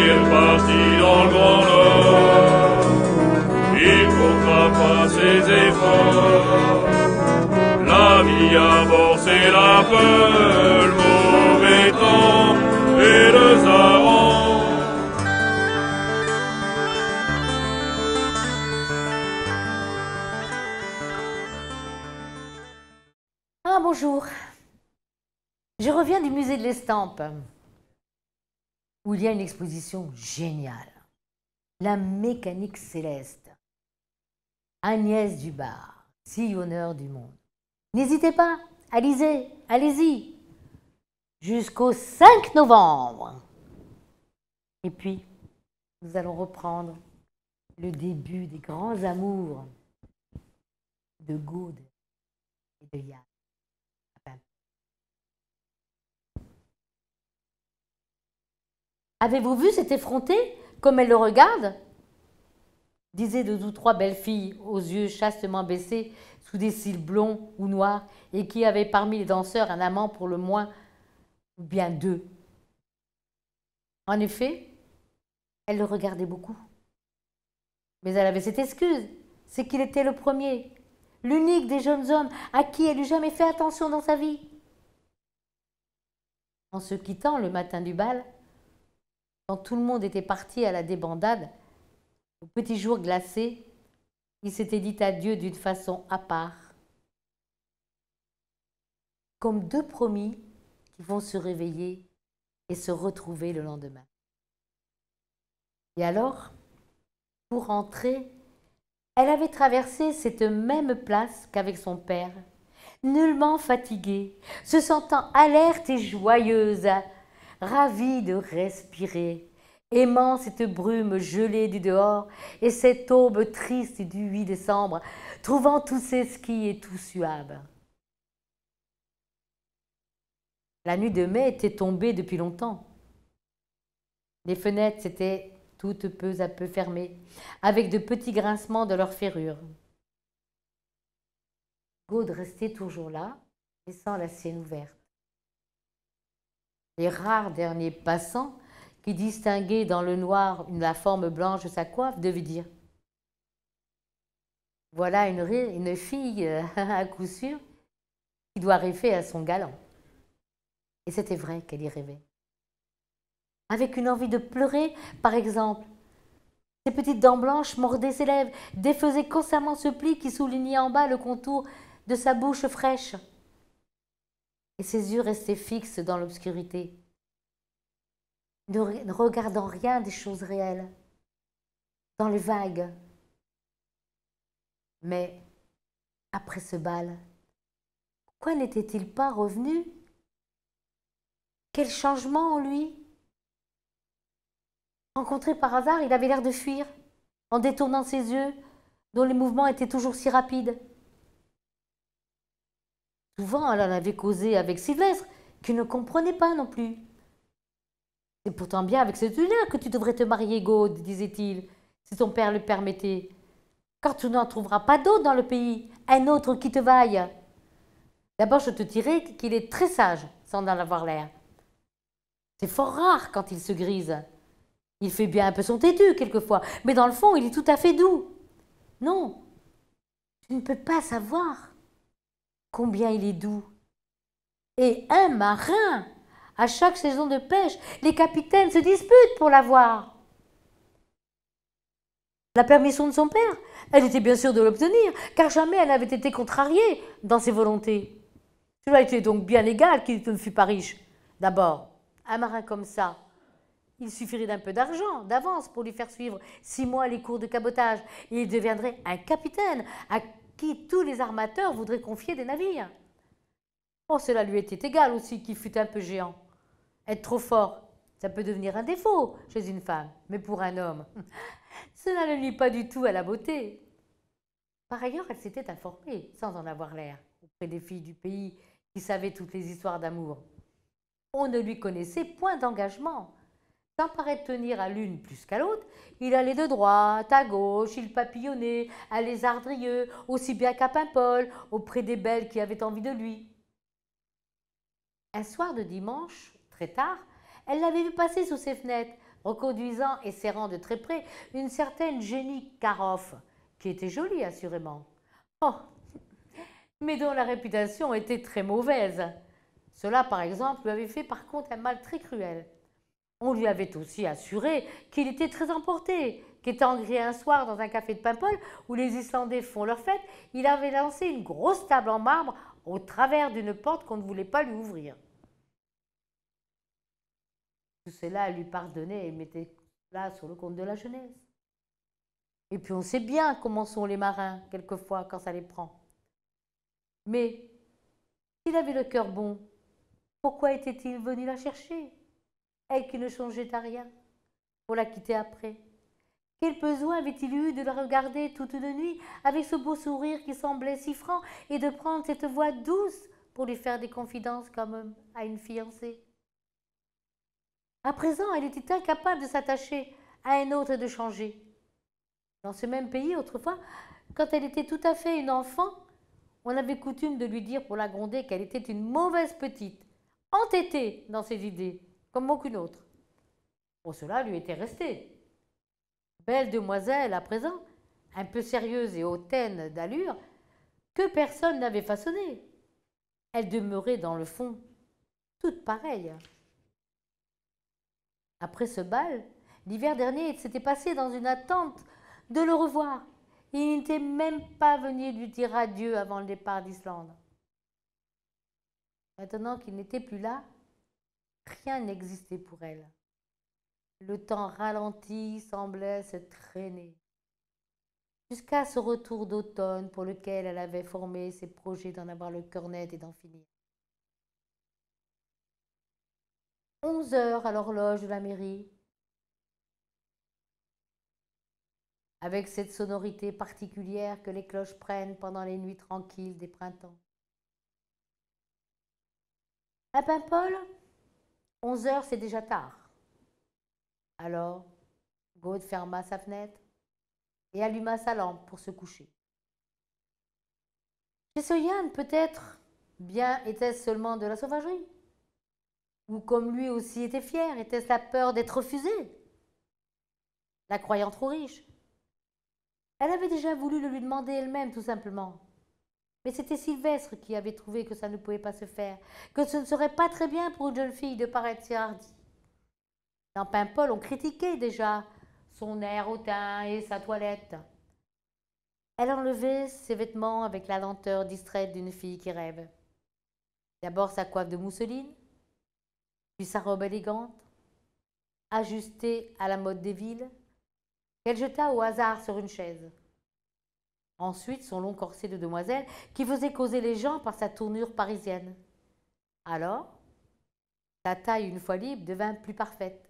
est reparti dans le Grand Nord. Il comptera pas ses efforts. La vie à bord, c'est la peur, le mauvais temps et le Zaran. Ah, bonjour. Je reviens du musée de l'Estampe, où il y a une exposition géniale. La mécanique céleste. Agnès Dubar, sillonneur du monde. N'hésitez pas, allez-y, jusqu'au 5 novembre. Et puis, nous allons reprendre le début des grands amours de Gaude et de Yann. Avez-vous vu cet effronté, comme elle le regarde? Disaient deux ou trois belles filles aux yeux chastement baissés sous des cils blonds ou noirs et qui avaient parmi les danseurs un amant pour le moins ou bien deux. En effet, elle le regardait beaucoup. Mais elle avait cette excuse, c'est qu'il était le premier, l'unique des jeunes hommes à qui elle eût jamais fait attention dans sa vie. En se quittant le matin du bal, quand tout le monde était parti à la débandade, au petit jour glacé, il s'était dit adieu d'une façon à part, comme deux promis qui vont se réveiller et se retrouver le lendemain. Et alors, pour rentrer, elle avait traversé cette même place qu'avec son père, nullement fatiguée, se sentant alerte et joyeuse, ravie de respirer, aimant cette brume gelée du dehors et cette aube triste du 8 décembre, trouvant tous ses skis et tout suave. La nuit de mai était tombée depuis longtemps. Les fenêtres s'étaient toutes peu à peu fermées, avec de petits grincements de leurs ferrures. Gaude restait toujours là, laissant la sienne ouverte. Les rares derniers passants qui distinguaient dans le noir la forme blanche de sa coiffe devaient dire « Voilà une fille, à coup sûr, qui doit rêver à son galant. » Et c'était vrai qu'elle y rêvait. Avec une envie de pleurer, par exemple. Ses petites dents blanches mordaient ses lèvres, défaisaient constamment ce pli qui soulignait en bas le contour de sa bouche fraîche. Et ses yeux restaient fixes dans l'obscurité, ne regardant rien des choses réelles, dans les vagues. Mais, après ce bal, pourquoi n'était-il pas revenu? Quel changement en lui? Rencontré par hasard, il avait l'air de fuir, en détournant ses yeux, dont les mouvements étaient toujours si rapides. Souvent, elle en avait causé avec Sylvestre, qui ne comprenait pas non plus. « C'est pourtant bien avec celui-là que tu devrais te marier, Gaude, disait-il, si ton père le permettait. Car tu n'en trouveras pas d'autre dans le pays, un autre qui te vaille. D'abord, je te dirai qu'il est très sage, sans en avoir l'air. C'est fort rare quand il se grise. Il fait bien un peu son têtu quelquefois, mais dans le fond, il est tout à fait doux. Non, tu ne peux pas savoir combien il est doux. Et un marin, à chaque saison de pêche, les capitaines se disputent pour l'avoir. La permission de son père, elle était bien sûre de l'obtenir, car jamais elle n'avait été contrariée dans ses volontés. Cela était donc bien égal qu'il ne fût pas riche. D'abord, un marin comme ça, il suffirait d'un peu d'argent d'avance pour lui faire suivre 6 mois les cours de cabotage, et il deviendrait un capitaine à qui tous les armateurs voudraient confier des navires. Oh, cela lui était égal aussi qu'il fût un peu géant. Être trop fort, ça peut devenir un défaut chez une femme, mais pour un homme, cela ne nuit pas du tout à la beauté. Par ailleurs, elle s'était informée, sans en avoir l'air, auprès des filles du pays qui savaient toutes les histoires d'amour. On ne lui connaissait point d'engagement. Sans paraître tenir à l'une plus qu'à l'autre, il allait de droite à gauche, il papillonnait à lézardrieux, aussi bien qu'à Paimpol, auprès des belles qui avaient envie de lui. Un soir de dimanche, très tard, elle l'avait vu passer sous ses fenêtres, reconduisant et serrant de très près une certaine Jenny Karoff, qui était jolie assurément. Oh, mais dont la réputation était très mauvaise. Cela, par exemple, lui avait fait par contre un mal très cruel. On lui avait aussi assuré qu'il était très emporté, qu'étant grillé un soir dans un café de Paimpol où les Islandais font leur fête, il avait lancé une grosse table en marbre au travers d'une porte qu'on ne voulait pas lui ouvrir. Tout cela lui pardonnait et mettait là sur le compte de la jeunesse. Et puis on sait bien comment sont les marins, quelquefois, quand ça les prend. Mais s'il avait le cœur bon, pourquoi était-il venu la chercher, elle qui ne songeait à rien, pour la quitter après? Quel besoin avait-il eu de la regarder toute une nuit avec ce beau sourire qui semblait si franc et de prendre cette voix douce pour lui faire des confidences comme à une fiancée? À présent, elle était incapable de s'attacher à un autre et de changer. Dans ce même pays, autrefois, quand elle était tout à fait une enfant, on avait coutume de lui dire pour la gronder qu'elle était une mauvaise petite, entêtée dans ses idées, comme aucune autre. Pour cela lui était resté. Belle demoiselle à présent, un peu sérieuse et hautaine d'allure, que personne n'avait façonnée. Elle demeurait dans le fond, toute pareille. Après ce bal, l'hiver dernier, il s'était passé dans une attente de le revoir. Il n'était même pas venu lui dire adieu avant le départ d'Islande. Maintenant qu'il n'était plus là, rien n'existait pour elle. Le temps ralenti semblait se traîner, jusqu'à ce retour d'automne pour lequel elle avait formé ses projets d'en avoir le cœur net et d'en finir. 11 heures à l'horloge de la mairie, avec cette sonorité particulière que les cloches prennent pendant les nuits tranquilles des printemps. À Paimpol, 11 heures, c'est déjà tard. Alors, Gaude ferma sa fenêtre et alluma sa lampe pour se coucher. Chez ce Yann, peut-être, bien était-ce seulement de la sauvagerie? Ou comme lui aussi était fier, était-ce la peur d'être refusé? La croyant trop riche? Elle avait déjà voulu le lui demander elle-même, tout simplement. Mais c'était Sylvestre qui avait trouvé que ça ne pouvait pas se faire, que ce ne serait pas très bien pour une jeune fille de paraître si hardie. Dans Paimpol, on critiquait déjà son air hautain et sa toilette. Elle enlevait ses vêtements avec la lenteur distraite d'une fille qui rêve. D'abord sa coiffe de mousseline, puis sa robe élégante, ajustée à la mode des villes, qu'elle jeta au hasard sur une chaise. Ensuite, son long corset de demoiselle qui faisait causer les gens par sa tournure parisienne. Alors, sa taille, une fois libre, devint plus parfaite.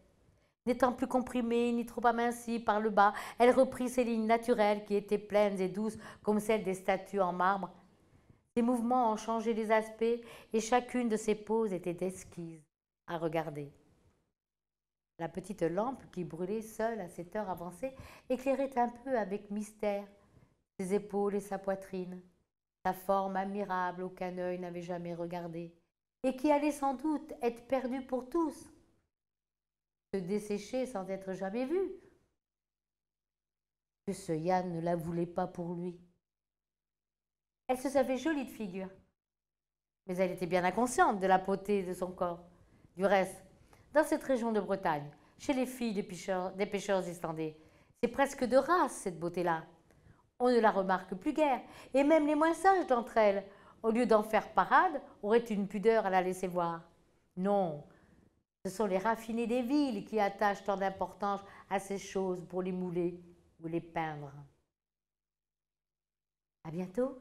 N'étant plus comprimée ni trop amincie par le bas, elle reprit ses lignes naturelles qui étaient pleines et douces comme celles des statues en marbre. Ses mouvements ont changé les aspects et chacune de ses poses était exquise à regarder. La petite lampe qui brûlait seule à cette heure avancée éclairait un peu avec mystère ses épaules et sa poitrine, sa forme admirable aucun œil n'avait jamais regardée et qui allait sans doute être perdue pour tous, se dessécher sans être jamais vue. Que ce Yann ne la voulait pas pour lui. Elle se savait jolie de figure, mais elle était bien inconsciente de la beauté de son corps. Du reste, dans cette région de Bretagne, chez les filles des pêcheurs islandais, c'est presque de race cette beauté-là. On ne la remarque plus guère, et même les moins sages d'entre elles, au lieu d'en faire parade, auraient une pudeur à la laisser voir. Non, ce sont les raffinés des villes qui attachent tant d'importance à ces choses pour les mouler ou les peindre. À bientôt.